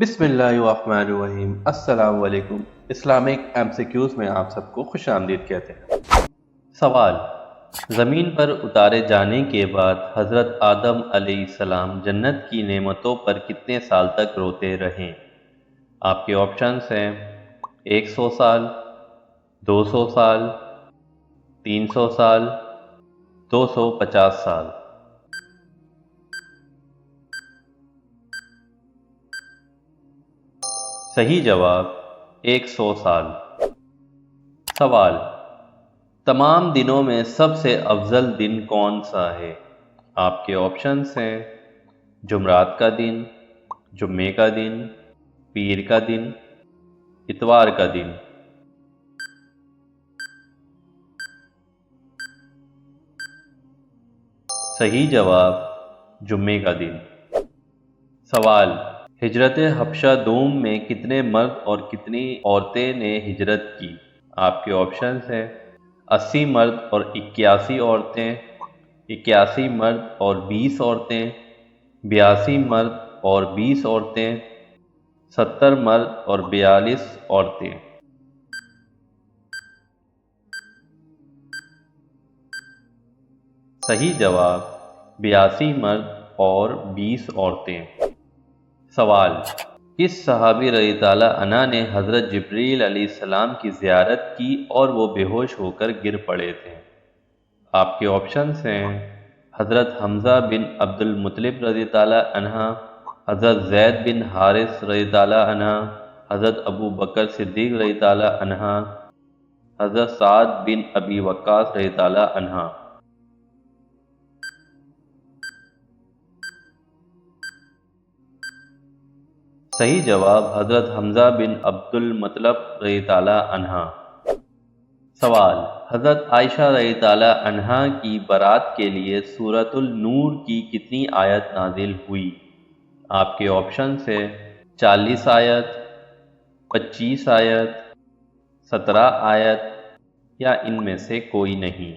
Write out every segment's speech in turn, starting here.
بسم اللہ الرحمن الرحیم۔ السلام علیکم۔ اسلامک MCQs میں آپ سب کو خوش آمدید کہتے ہیں۔ سوال: زمین پر اتارے جانے کے بعد حضرت آدم علیہ السلام جنت کی نعمتوں پر کتنے سال تک روتے رہے؟ آپ کے آپشنز ہیں 100 سال، 200 سال، 300 سال، 250 سال۔ صحیح جواب 100 سال۔ سوال: تمام دنوں میں سب سے افضل دن کون سا ہے؟ آپ کے آپشنز ہیں جمعرات کا دن، جمعے کا دن، پیر کا دن، اتوار کا دن۔ صحیح جواب جمعے کا دن۔ سوال: ہجرت حبشہ دوم میں کتنے مرد اور کتنی عورتیں نے ہجرت کی؟ آپ کے آپشنز ہیں 80 مرد اور 81 عورتیں، 81 مرد اور 20 عورتیں، 82 مرد اور 20 عورتیں، 70 مرد اور 42 عورتیں۔ صحیح جواب 82 مرد اور 20 عورتیں۔ سوال: کس صحابی رضی اللہ عنہ نے حضرت جبریل علیہ السلام کی زیارت کی اور وہ بے ہوش ہو کر گر پڑے تھے؟ آپ کے آپشنز ہیں حضرت حمزہ بن عبد المطلب رضی اللہ عنہ، حضرت زید بن حارث رضی اللہ عنہ، حضرت ابو بکر صدیق رضی اللہ عنہ، حضرت سعد بن ابی وقاص رضی اللہ عنہ۔ صحیح جواب حضرت حمزہ بن عبد المطلب رضی اللہ عنہ۔ سوال: حضرت عائشہ رضی اللہ عنہا کی برات کے لیے سورۃ النور کی کتنی آیت نازل ہوئی؟ آپ کے آپشنز ہیں 40 آیت، 25 آیت، 17 آیت یا ان میں سے کوئی نہیں۔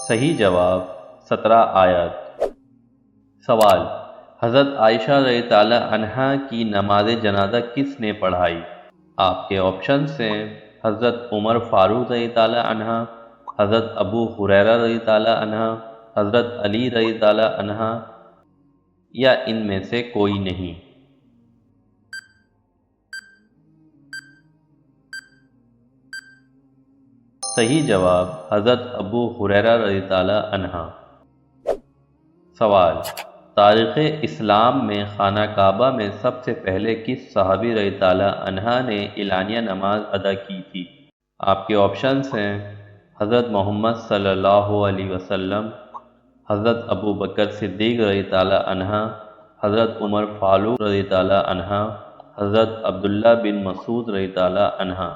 صحیح جواب 17 آیت۔ سوال: حضرت عائشہ رضی اللہ عنہا کی نماز جنازہ کس نے پڑھائی؟ آپ کے آپشنز ہیں حضرت عمر فاروق رضی اللہ عنہ، حضرت ابو ہریرہ رضی اللہ عنہ، حضرت علی رضی اللہ عنہ یا ان میں سے کوئی نہیں۔ صحیح جواب حضرت ابو ہریرہ رضی اللہ عنہ۔ سوال: تاریخ اسلام میں خانہ کعبہ میں سب سے پہلے کس صحابی رضی اللہ عنہ نے اعلانیہ نماز ادا کی تھی؟ آپ کے آپشنز ہیں حضرت محمد صلی اللہ علیہ وسلم، حضرت ابو بکر صدیق رضی اللہ عنہ، حضرت عمر فاروق رضی اللہ عنہ، حضرت عبداللہ بن مسعود رضی اللہ عنہ۔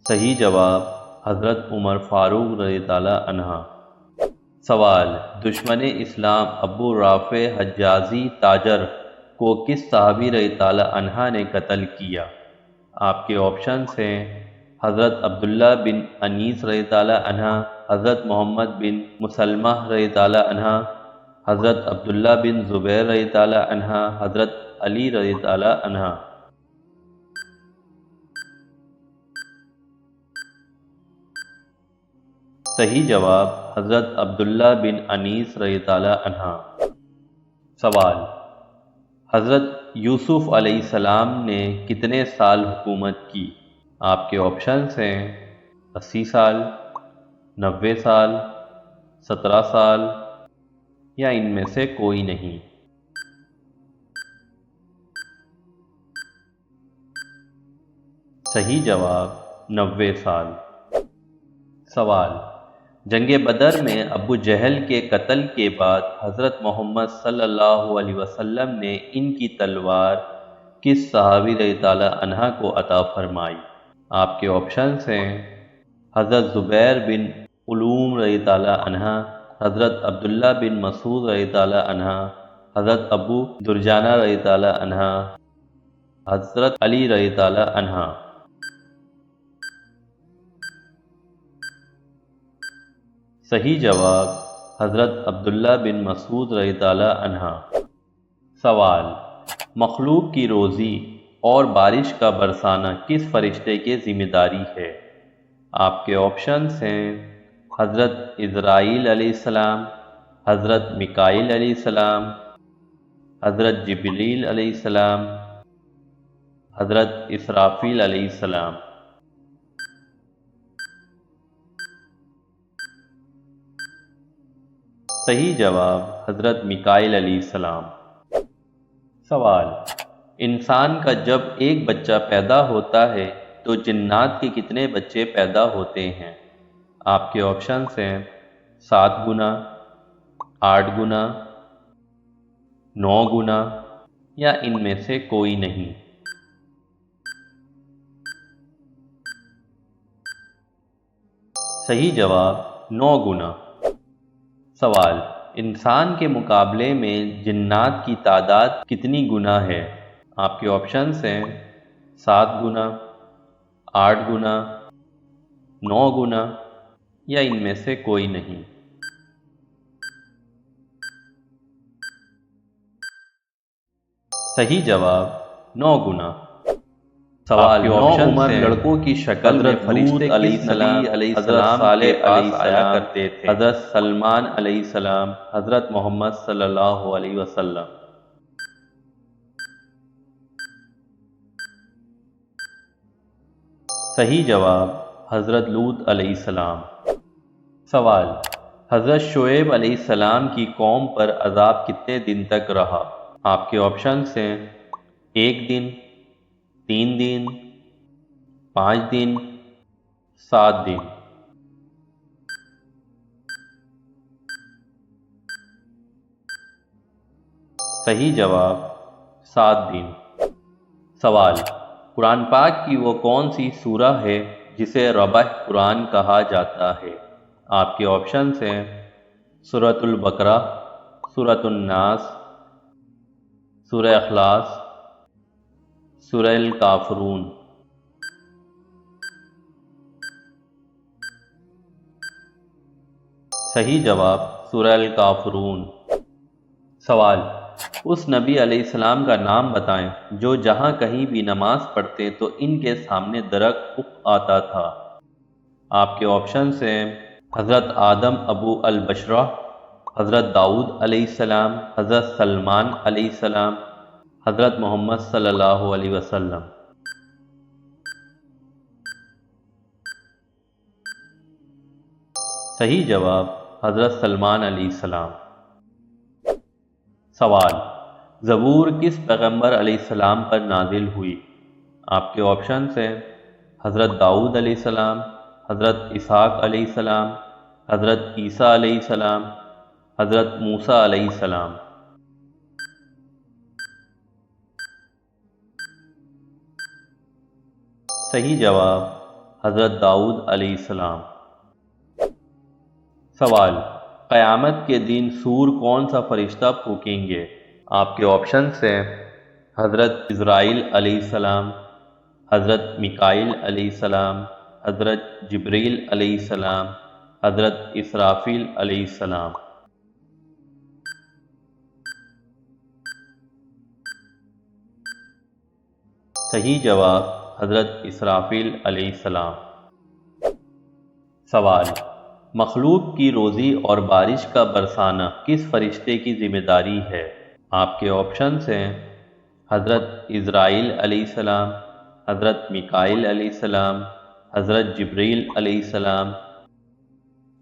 صحیح جواب حضرت عمر فاروق رضی اللہ عنہ۔ سوال: دشمن اسلام ابو رافع حجازی تاجر کو کس صحابی رضی اللہ عنہ نے قتل کیا؟ آپ کے آپشنز ہیں حضرت عبداللہ بن انیس رضی اللہ عنہ، حضرت محمد بن مسلمہ رضی اللہ عنہ، حضرت عبداللہ بن زبیر رضی اللہ عنہ، حضرت علی رضی اللہ عنہ۔ صحیح جواب حضرت عبداللہ بن انیس رضی اللہ عنہ۔ سوال: حضرت یوسف علیہ السلام نے کتنے سال حکومت کی؟ آپ کے آپشنز ہیں 80 سال، 90 سال، 17 سال یا ان میں سے کوئی نہیں۔ صحیح جواب 90 سال۔ سوال: جنگ بدر میں ابو جہل کے قتل کے بعد حضرت محمد صلی اللہ علیہ وسلم نے ان کی تلوار کس صحابی رضی اللہ عنہ کو عطا فرمائی؟ آپ کے آپشنز ہیں حضرت زبیر بن علوم رضی اللہ عنہ، حضرت عبداللہ بن مسعود رضی اللہ عنہ، حضرت ابو درجانہ رضی اللہ عنہ، حضرت علی رضی اللہ عنہ۔ صحیح جواب حضرت عبداللہ بن مسعود رضی اللہ عنہ۔ سوال، مخلوق کی روزی اور بارش کا برسانا کس فرشتے کی ذمہ داری ہے؟ آپ کے آپشنز ہیں حضرت اسرائیل علیہ السلام، حضرت میکائیل علیہ السلام، حضرت جبریل علیہ السلام، حضرت اسرافیل علیہ السلام۔ صحیح جواب حضرت میکائیل علیہ السلام۔ سوال، انسان کا جب ایک بچہ پیدا ہوتا ہے تو جنات کے کتنے بچے پیدا ہوتے ہیں؟ آپ کے آپشنز ہیں 7 گنا، 8 گنا، 9 گنا یا ان میں سے کوئی نہیں۔ صحیح جواب 9 گنا۔ سوال، انسان کے مقابلے میں جنات کی تعداد کتنی گنا ہے؟ آپ کے آپشنز ہیں 7 گنا، 8 گنا، 9 گنا یا ان میں سے کوئی نہیں۔ صحیح جواب 9 گنا۔ سوال، 9 عمر لڑکوں کی شکل میں فرشتے علیہ السلام علیہ السلام صالح علیہ آیا کرتے تھے؟ حضرت سلمان علیہ السلام، حضرت محمد صلی اللہ علیہ وسلم۔ صحیح جواب حضرت لوط علیہ السلام۔ سوال، حضرت شعیب علیہ السلام کی قوم پر عذاب کتنے دن تک رہا؟ آپ کے آپشنز ہیں 1 دن، 3 دن، 5 دن، 7 دن۔ صحیح جواب 7 دن۔ سوال، قرآن پاک کی وہ کون سی سورہ ہے جسے ربع قرآن کہا جاتا ہے؟ آپ کے آپشنز ہیں سورۃ البقرہ، سورۃ الناس، سورہ اخلاص، سورہ الکافرون۔ صحیح جواب سورہ الکافرون۔ سوال، اس نبی علیہ السلام کا نام بتائیں جو جہاں کہیں بھی نماز پڑھتے تو ان کے سامنے درخت اگ آتا تھا؟ آپ کے آپشنز ہیں حضرت آدم ابو البشرہ، حضرت داؤد علیہ السلام، حضرت سلمان علیہ السلام، حضرت محمد صلی اللہ علیہ وسلم۔ صحیح جواب حضرت سلمان علیہ السلام۔ سوال، زبور کس پیغمبر علیہ السلام پر نازل ہوئی؟ آپ کے آپشنز ہیں حضرت داؤد علیہ السلام، حضرت اسحاق علیہ السلام، حضرت عیسیٰ علیہ السلام، حضرت موسیٰ علیہ السلام۔ صحیح جواب حضرت داؤد علیہ السلام۔ سوال، قیامت کے دن سور کون سا فرشتہ پھونکیں گے؟ آپ کے آپشنز ہیں حضرت اسرائیل علیہ السلام، حضرت میکائیل علیہ السلام، حضرت جبریل علیہ السلام، حضرت اسرافیل علیہ السلام۔ صحیح جواب حضرت اسرافیل علیہ السلام۔ سوال، مخلوق کی روزی اور بارش کا برسانا کس فرشتے کی ذمہ داری ہے؟ آپ کے آپشنز ہیں حضرت اسرائیل علیہ السلام، حضرت میکائیل علیہ السلام، حضرت جبریل علیہ السلام،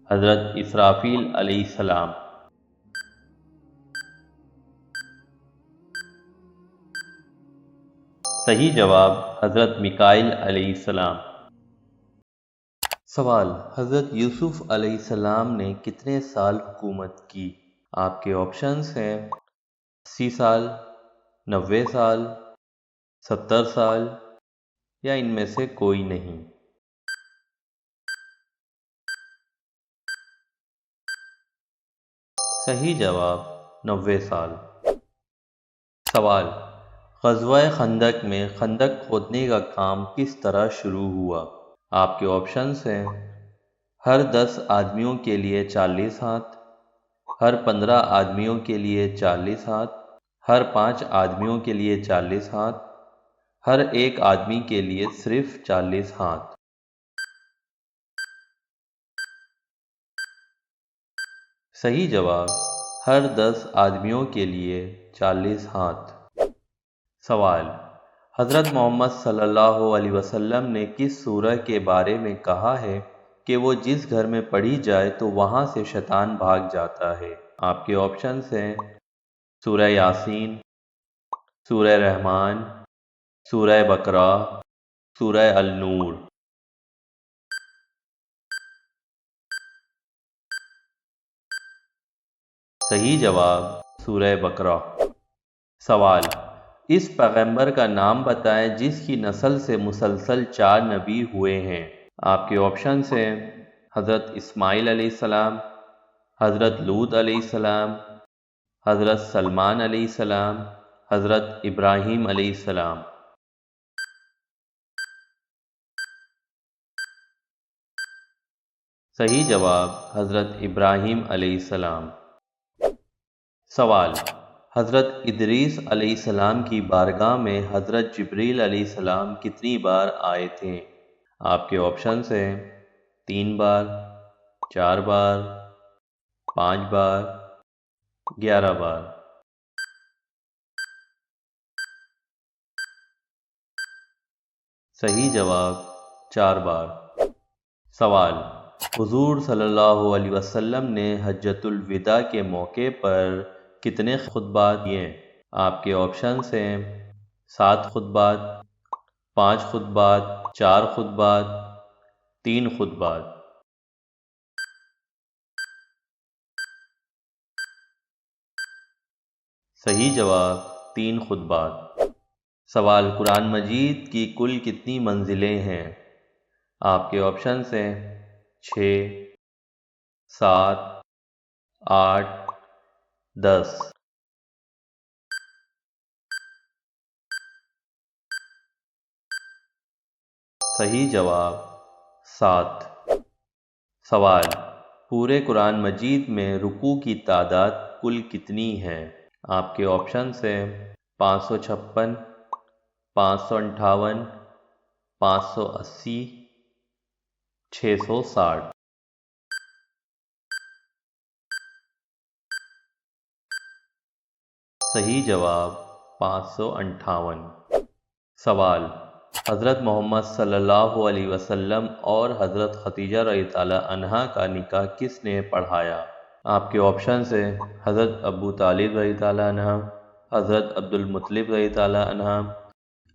حضرت اسرافیل علیہ السلام۔ صحیح جواب حضرت میکائیل علیہ السلام۔ سوال، حضرت یوسف علیہ السلام نے کتنے سال حکومت کی؟ آپ کے آپشنز ہیں 80 سال، 90 سال، 70 سال یا ان میں سے کوئی نہیں۔ صحیح جواب 90 سال۔ سوال، غزوہ خندق میں خندق کھودنے کا کام کس طرح شروع ہوا؟ آپ کے آپشنز ہیں ہر 10 آدمیوں کے لیے 40 ہاتھ، ہر 15 آدمیوں کے لیے 40 ہاتھ، ہر 5 آدمیوں کے لیے 40 ہاتھ، ہر ایک آدمی کے لیے صرف 40 ہاتھ؟ صحیح جواب ہر 10 آدمیوں کے لیے 40 ہاتھ۔ سوال: حضرت محمد صلی اللہ علیہ وسلم نے کس سورہ کے بارے میں کہا ہے کہ وہ جس گھر میں پڑھی جائے تو وہاں سے شیطان بھاگ جاتا ہے؟ آپ کے آپشنز ہیں سورہ یاسین، سورہ رحمان، سورہ بقرہ، سورہ النور۔ صحیح جواب سورہ بقرہ۔ سوال: اس پیغمبر کا نام بتائیں جس کی نسل سے مسلسل 4 نبی ہوئے ہیں؟ آپ کے آپشنز ہیں حضرت اسماعیل علیہ السلام، حضرت لوط علیہ السلام، حضرت سلمان علیہ السلام، حضرت ابراہیم علیہ السلام۔ صحیح جواب حضرت ابراہیم علیہ السلام۔ سوال: حضرت ادریس علیہ السلام کی بارگاہ میں حضرت جبریل علیہ السلام کتنی بار آئے تھے؟ آپ کے آپشنز ہیں 3 بار، 4 بار، 5 بار، 11 بار۔ صحیح جواب 4 بار۔ سوال: حضور صلی اللہ علیہ وسلم نے حجۃ الوداع کے موقع پر کتنے خطبات دیے؟ آپ کے آپشنز ہیں 7 خطبات، 5 خطبات، 4 خطبات، 3 خطبات۔ صحیح جواب 3 خطبات۔ سوال: قرآن مجید کی کل کتنی منزلیں ہیں؟ آپ کے آپشنز ہیں 6، 7، 8، 10۔ صحیح جواب 7۔ سوال: پورے قرآن مجید میں رکوع کی تعداد کل کتنی ہے؟ آپ کے آپشنز ہیں 556، 558، 580، 660۔ صحیح جواب 558۔ سوال: حضرت محمد صلی اللہ علیہ وسلم اور حضرت خدیجہ رضی اللہ عنہا کا نکاح کس نے پڑھایا؟ آپ کے آپشنز ہیں حضرت ابو طالب رضی اللہ عنہ، حضرت عبد المطلب رضی اللہ عنہ،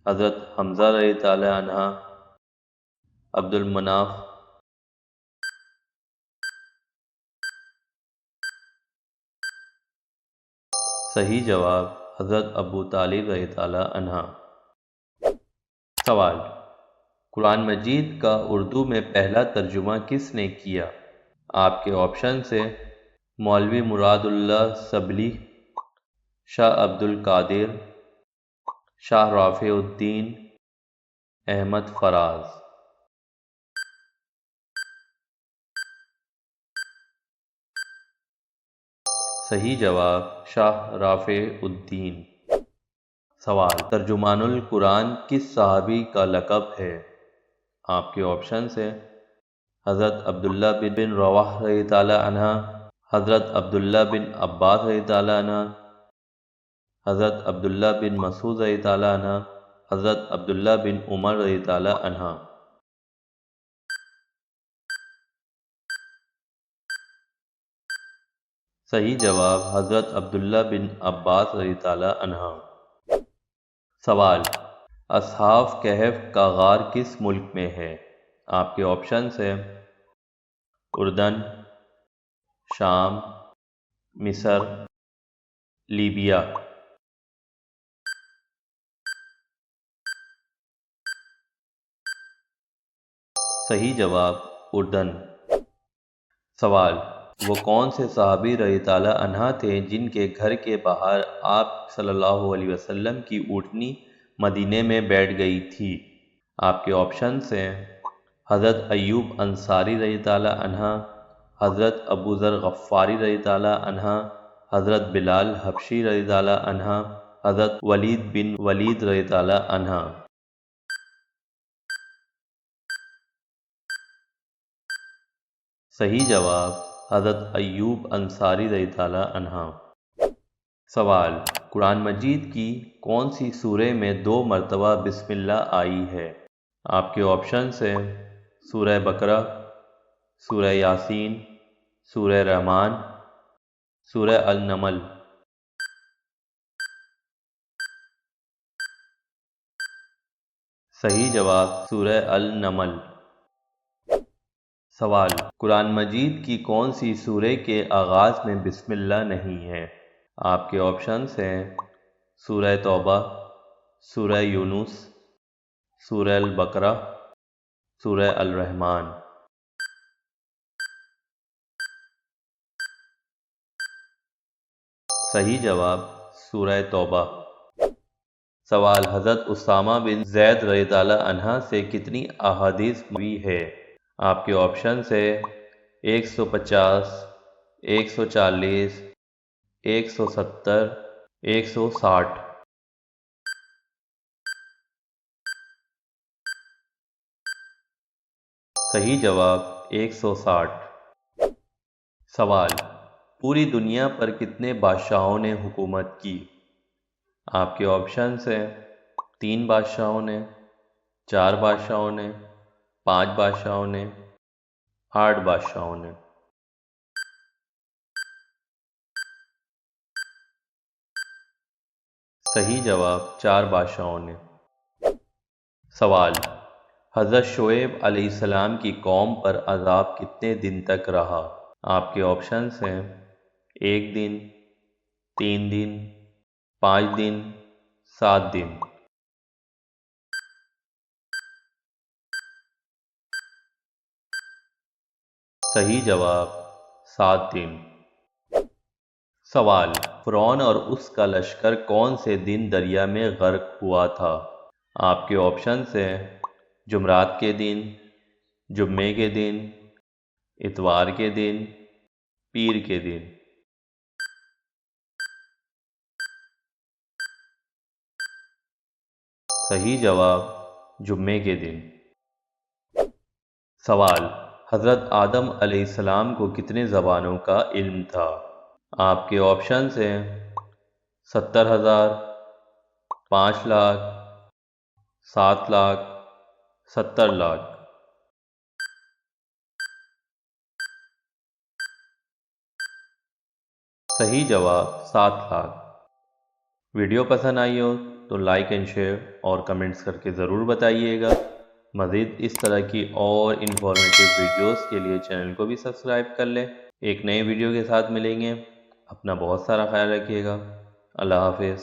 حضرت حمزہ رضی اللہ عنہ، عبد المناف۔ صحیح جواب حضرت ابو طالب رضی اللہ عنہ۔ سوال: قرآن مجید کا اردو میں پہلا ترجمہ کس نے کیا؟ آپ کے آپشنز ہیں مولوی مراد اللہ سبلی، شاہ عبد القادر، شاہ رافع الدین، احمد فراز۔ صحیح جواب شاہ رافع الدین۔ سوال: ترجمان القرآن کس صحابی کا لقب ہے؟ آپ کے آپشنز ہیں حضرت عبداللہ بن رواحہ رضی اللہ عنہ، حضرت عبداللہ بن عباس رضی اللہ عنہ، حضرت عبداللہ بن مسعود رضی اللہ عنہ، حضرت عبداللہ بن عمر رضی اللہ عنہ۔ صحیح جواب حضرت عبداللہ بن عباس رضی اللہ عنہ۔ سوال: اصحاب کہف کا غار کس ملک میں ہے؟ آپ کے آپشنز ہیں اردن، شام، مصر، لیبیا۔ صحیح جواب اردن۔ سوال: وہ کون سے صحابی رضی اللہ عنہ تھے جن کے گھر کے باہر آپ صلی اللہ علیہ وسلم کی اونٹنی مدینے میں بیٹھ گئی تھی؟ آپ کے آپشنز ہیں حضرت ایوب انصاری رضی تعالی عنہ، حضرت ابو ذر غفاری رضی تعالی عنہ، حضرت بلال حبشی رضی تعالی عنہ، حضرت ولید بن ولید رضی تعالی عنہ۔ صحیح جواب حضرت ایوب انصاری رضی تعالی عنہ۔ سوال، قرآن مجید کی کون سی سورہ میں 2 مرتبہ بسم اللہ آئی ہے؟ آپ کے آپشنز ہیں سورہ بقرہ، سورہ یاسین، سورہ رحمان، سورہ النمل۔ صحیح جواب سورہ النمل۔ سوال، قرآن مجید کی کون سی سورہ کے آغاز میں بسم اللہ نہیں ہے؟ آپ کے آپشنز ہیں سورہ توبہ، سورہ یونس، سورہ البقرہ، سورہ الرحمن۔ صحیح جواب سورہ توبہ۔ سوال، حضرت اسامہ بن زید رضی تعالی عنہ سے کتنی احادیث مروی ہے؟ آپ کے آپشنز ہیں 150، 140، 170، 160۔ صحیح جواب 160۔ سوال، پوری دنیا پر کتنے بادشاہوں نے حکومت کی؟ آپ کے آپشنز ہیں 3 بادشاہوں نے، 4 بادشاہوں نے، 5 بادشاہوں نے، 8 بادشاہوں نے۔ صحیح جواب 4 بادشاہوں نے۔ سوال، حضرت شعیب علیہ السلام کی قوم پر عذاب کتنے دن تک رہا؟ آپ کے آپشنز ہیں 1 دن، 3 دن، 5 دن، 7 دن۔ صحیح جواب 7 دن۔ سوال، فرعون اور اس کا لشکر کون سے دن دریا میں غرق ہوا تھا؟ آپ کے آپشنز ہیں جمعرات کے دن، جمعے کے دن، اتوار کے دن، پیر کے دن۔ صحیح جواب جمعے کے دن۔ سوال، حضرت آدم علیہ السلام کو کتنے زبانوں کا علم تھا؟ آپ کے آپشنز ہیں 70,000، 5 لاکھ، 7 لاکھ، 70 لاکھ۔ صحیح جواب 7 لاکھ۔ ویڈیو پسند آئی ہو تو لائک اینڈ شیئر اور کمنٹس کر کے ضرور بتائیے گا۔ مزید اس طرح کی اور انفارمیٹیو ویڈیوز کے لیے چینل کو بھی سبسکرائب کر لیں۔ ایک نئے ویڈیو کے ساتھ ملیں گے۔ اپنا بہت سارا خیال رکھیے گا۔ اللہ حافظ۔